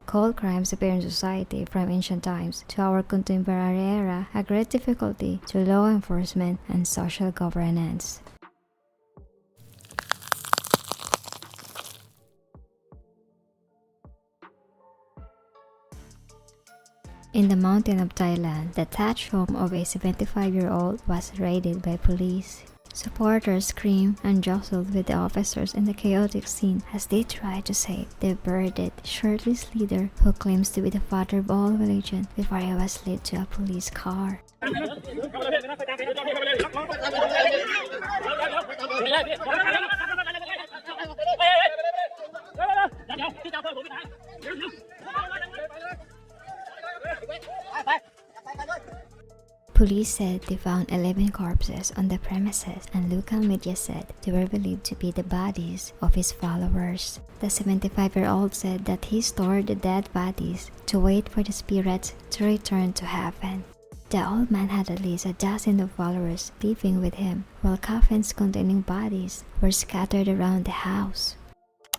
Cold crimes appear in society from ancient times to our contemporary era, a great difficulty to law enforcement and social governance. In the mountain of Thailand, the thatched home of a 75-year-old was raided by police. Supporters screamed and jostled with the officers in the chaotic scene as they tried to save the bearded, shirtless leader who claims to be the father of all religion before he was led to a police car. Police said they found 11 corpses on the premises, and local media said they were believed to be the bodies of his followers. The 75-year-old said that he stored the dead bodies to wait for the spirits to return to heaven. The old man had at least a dozen of followers living with him, while coffins containing bodies were scattered around the house.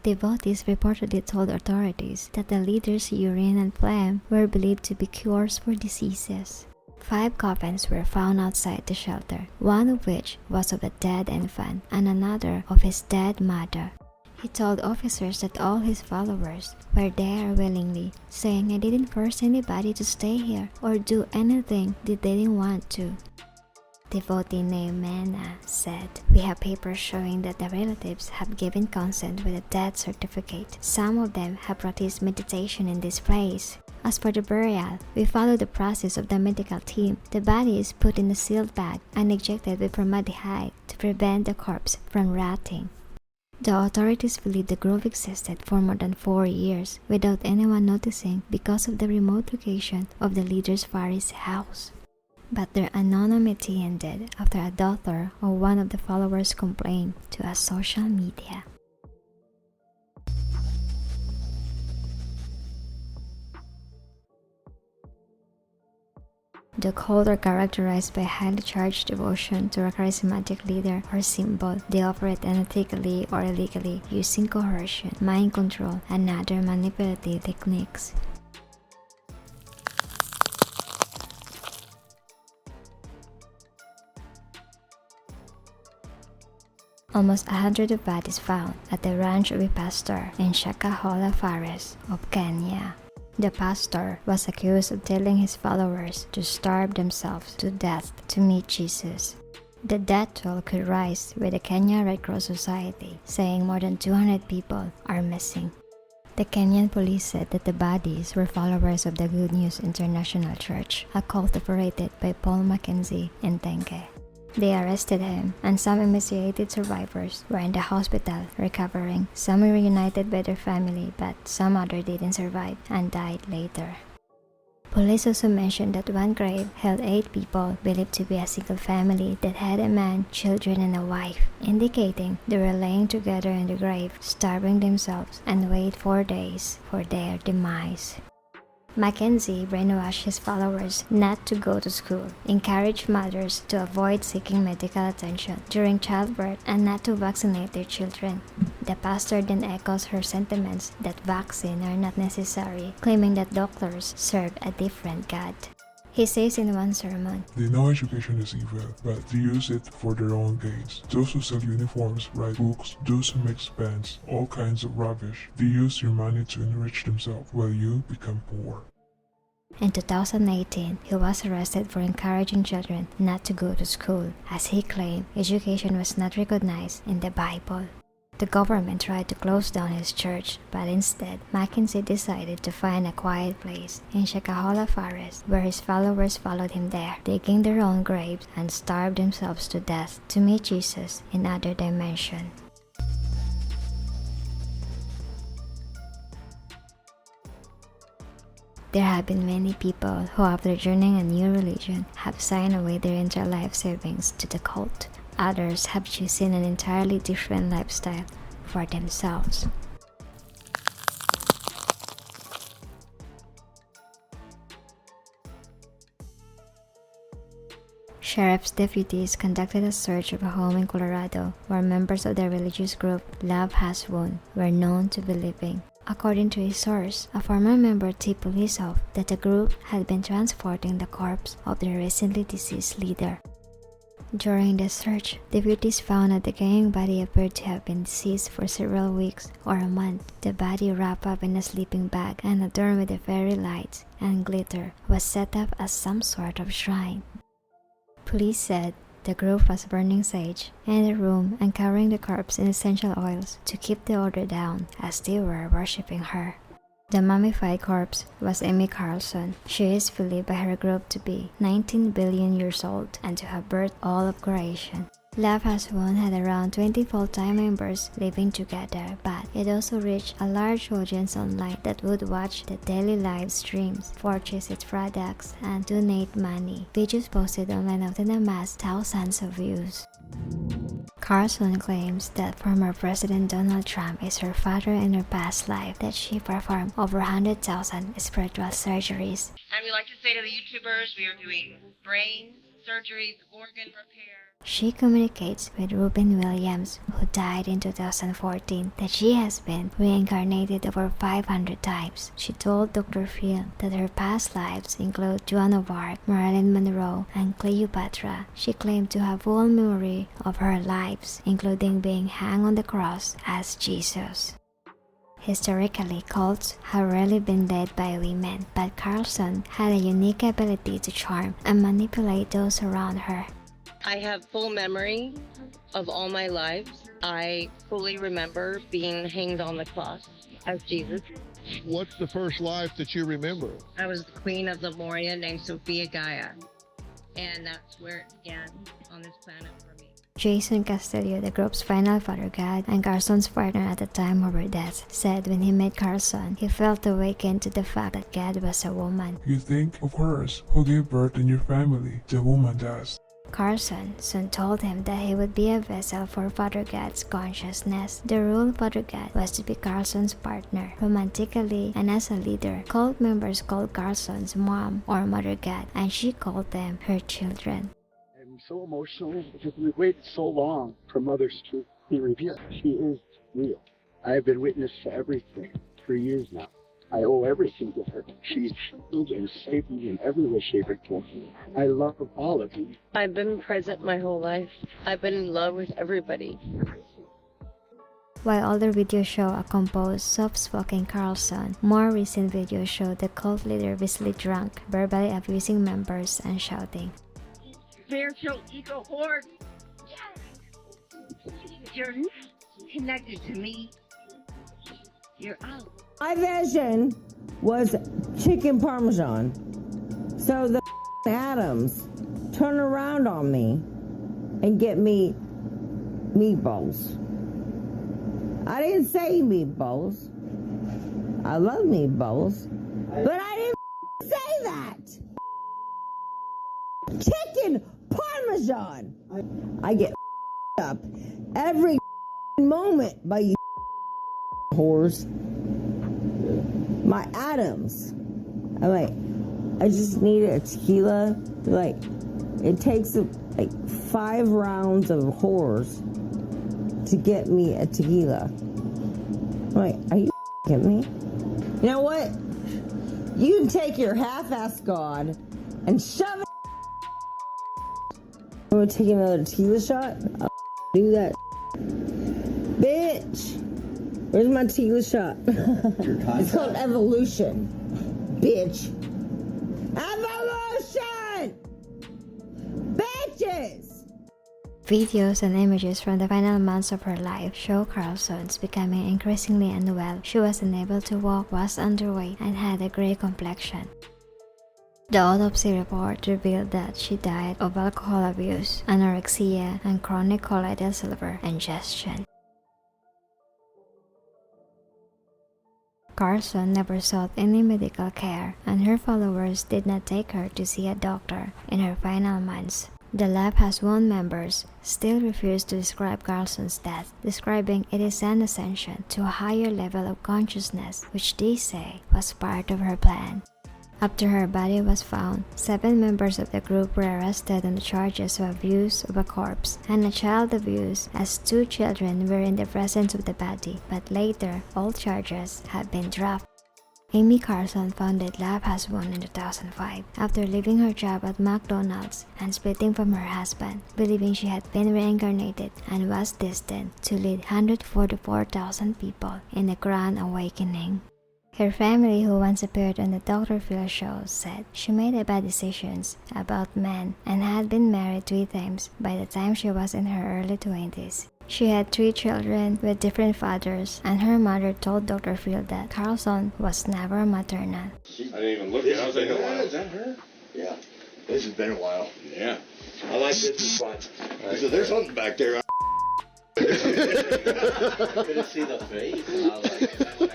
Devotees reportedly told authorities that the leader's urine and phlegm were believed to be cures for diseases. 5 coffins were found outside the shelter, one of which was of a dead infant and another of his dead mother. He told officers that all his followers were there willingly, saying, "I didn't force anybody to stay here or do anything they didn't want to." Devotee named Mena said, "We have papers showing that the relatives have given consent with a death certificate. Some of them have practiced meditation in this place. As for the burial, we follow the process of the medical team. The body is put in a sealed bag and injected with formaldehyde to prevent the corpse from rotting." The authorities believe the grove existed for more than 4 years without anyone noticing because of the remote location of the leader's Faris house. But their anonymity ended after a daughter of one of the followers complained to a social media. The cult are characterized by highly charged devotion to a charismatic leader or symbol. They operate unethically or illegally, using coercion, mind control, and other manipulative techniques. Almost 100 of bodies found at the ranch of a pastor in Shakahola Forest of Kenya. The pastor was accused of telling his followers to starve themselves to death to meet Jesus. The death toll could rise with the Kenya Red Cross Society saying more than 200 people are missing. The Kenyan police said that the bodies were followers of the Good News International Church, a cult operated by Paul Mackenzie in Tenke. They arrested him, and some emaciated survivors were in the hospital recovering. Some were reunited by their family, but some others didn't survive and died later. Police also mentioned that one grave held 8 people believed to be a single family that had a man, children, and a wife, indicating they were laying together in the grave, starving themselves, and wait 4 days for their demise. Mackenzie brainwashed his followers not to go to school, encouraged mothers to avoid seeking medical attention during childbirth, and not to vaccinate their children. The pastor then echoes her sentiments that vaccines are not necessary, claiming that doctors serve a different God. He says in one sermon, "They know education is evil, but they use it for their own gains. Those who sell uniforms, write books, those who make bands, all kinds of rubbish. They use your money to enrich themselves while you become poor." In 2018, he was arrested for encouraging children not to go to school, as he claimed education was not recognized in the Bible. The government tried to close down his church, but instead, Mackenzie decided to find a quiet place in Shakahola Forest where his followers followed him there, digging their own graves and starved themselves to death to meet Jesus in other dimension. There have been many people who, after joining a new religion, have signed away their entire life savings to the cult. Others have chosen an entirely different lifestyle for themselves. Sheriff's deputies conducted a search of a home in Colorado where members of the religious group Love Has Won were known to be living. According to a source, a former member tipped police off that the group had been transporting the corpse of their recently deceased leader. During the search, deputies found a decaying body appeared to have been deceased for several weeks or a month. The body wrapped up in a sleeping bag and adorned with fairy lights and glitter was set up as some sort of shrine. Police said the group was burning sage in the room and covering the corpse in essential oils to keep the odor down as they were worshipping her. The mummified corpse was Amy Carlson. She is believed by her group to be 19 billion years old and to have birthed all of creation. Love Has Won had around 20 full-time members living together, but it also reached a large audience online that would watch the daily live streams, purchase its products, and donate money. Videos posted online often amassed thousands of views. Carlson claims that former President Donald Trump is her father in her past life, that she performed over 100,000 spiritual surgeries. And we like to say to the YouTubers, we are doing brain surgeries, organ repair. She communicates with Robin Williams, who died in 2014, that she has been reincarnated over 500 times. She told Dr. Phil that her past lives include Joan of Arc, Marilyn Monroe, and Cleopatra. She claimed to have full memory of her lives, including being hung on the cross as Jesus. Historically, cults have rarely been led by women, but Carlson had a unique ability to charm and manipulate those around her. I have full memory of all my lives. I fully remember being hanged on the cross as Jesus. What's the first life that you remember? I was the queen of Lemuria named Sophia Gaia. And that's where it began on this planet for me. Jason Castillo, the group's final father god and Carson's partner at the time of her death, said when he met Carson, he felt awakened to the fact that God was a woman. You think, of course, who gave birth in your family? The woman does. Carson soon told him that he would be a vessel for Father God's consciousness. The role of Father God was to be Carson's partner, romantically and as a leader. Cult members called Carson's mom or Mother God, and she called them her children. I'm so emotional because we've waited so long for mothers to be revealed. She is real. I have been witness to everything for years now. I owe everything to her. She's healed and saved me in every way, shape, or form. I love all of you. I've been present my whole life. I've been in love with everybody. While older videos show a composed, soft-spoken Carlson, more recent videos show the cult leader visibly drunk, verbally abusing members and shouting. Spiritual ego horde. You're not connected to me. You're out. My vision was chicken parmesan. So the atoms turn around on me and get me meatballs. I didn't say meatballs. I love meatballs. But I didn't say that. Chicken parmesan. I get up every moment by you whores. My atoms. I'm like, I just need a tequila. Like, it takes like 5 rounds of whores to get me a tequila. I'm like, are you kidding me? You know what? You can take your half-ass God and shove it. I'm gonna take another tequila shot. I'll do that. Bitch. Where's my tequila shot? It's called evolution. Bitch. Evolution! Bitches! Videos and images from the final months of her life show Carlson's becoming increasingly unwell. She was unable to walk, was underweight, and had a gray complexion. The autopsy report revealed that she died of alcohol abuse, anorexia, and chronic colloidal silver ingestion. Carson never sought any medical care, and her followers did not take her to see a doctor in her final months. The Love Has Won members still refuse to describe Carlson's death, describing it as an ascension to a higher level of consciousness, which they say was part of her plan. After her body was found, 7 members of the group were arrested on the charges of abuse of a corpse and a child abuse, as 2 children were in the presence of the body, but later all charges had been dropped. Amy Carson founded Love Has Won in 2005 after leaving her job at McDonald's and splitting from her husband, believing she had been reincarnated and was destined to lead 144,000 people in a grand awakening. Her family, who once appeared on the Dr. Phil show, said she made bad decisions about men and had been married 3 times by the time she was in her early 20s. She had 3 children with different fathers, and her mother told Dr. Phil that Carlson was never maternal. I didn't even look at it. I was like, oh, is that her? Yeah, this has been a while. Yeah. I like this. It's fun. So there's something back there. Couldn't see the face, and I was like,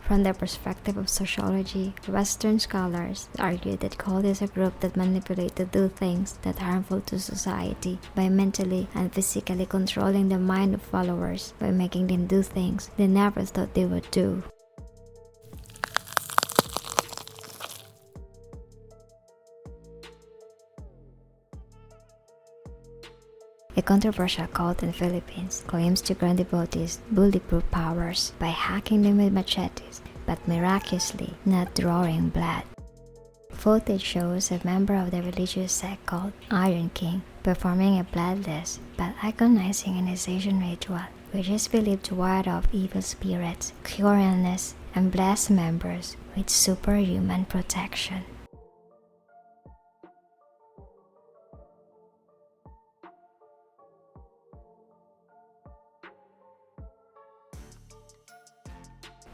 From the perspective of sociology, Western scholars argued that cult is a group that manipulate to do things that are harmful to society by mentally and physically controlling the mind of followers by making them do things they never thought they would do. A controversial cult in the Philippines claims to grant devotees bulletproof powers by hacking them with machetes, but miraculously not drawing blood. Footage shows a member of the religious sect called Iron King performing a bloodless but agonizing initiation ritual, which is believed to ward off evil spirits, cure illness, and bless members with superhuman protection.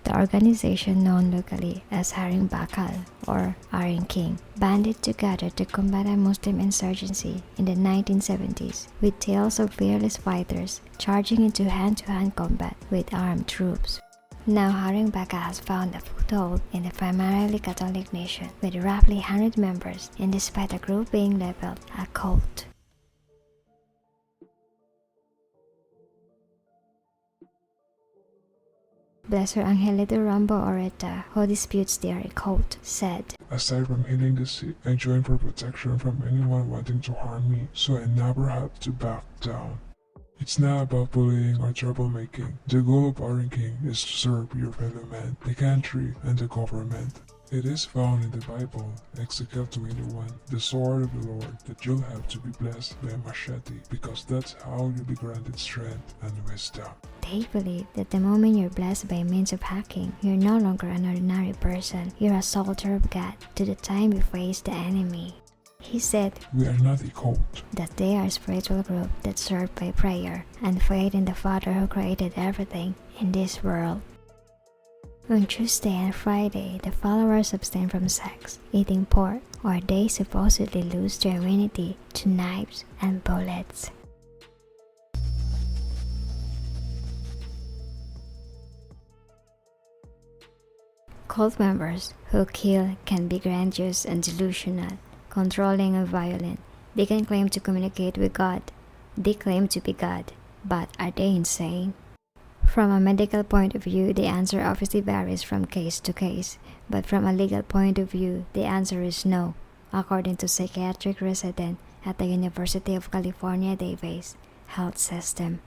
The organization, known locally as Haring Bakal or Haring King, banded together to combat a Muslim insurgency in the 1970s with tales of fearless fighters charging into hand-to-hand combat with armed troops. Now Haring Bakal has found a foothold in a primarily Catholic nation with roughly 100 members, and despite the group being labeled a cult. Blessor Angelito Rambo Oreta, who disputes they are a cult, said, Aside from healing the sick, I joined for protection from anyone wanting to harm me, so I never had to back down. It's not about bullying or troublemaking. The goal of Iron King is to serve your fellow man, the country, and the government. It is found in the Bible, Ezekiel 21, the sword of the Lord, that you'll have to be blessed by a machete, because that's how you'll be granted strength and wisdom. They believe that the moment you're blessed by means of hacking, you're no longer an ordinary person. You're a soldier of God to the time you face the enemy. He said, We are not a cult. That they are a spiritual group that serve by prayer and faith in the Father who created everything in this world. On Tuesday and Friday, the followers abstain from sex, eating pork, or they supposedly lose their immunity to knives and bullets. Cult members who kill can be grandiose and delusional, controlling and violent. They can claim to communicate with God. They claim to be God, but are they insane? From a medical point of view, the answer obviously varies from case to case, but from a legal point of view, the answer is no, according to psychiatric resident at the University of California Davis Health System.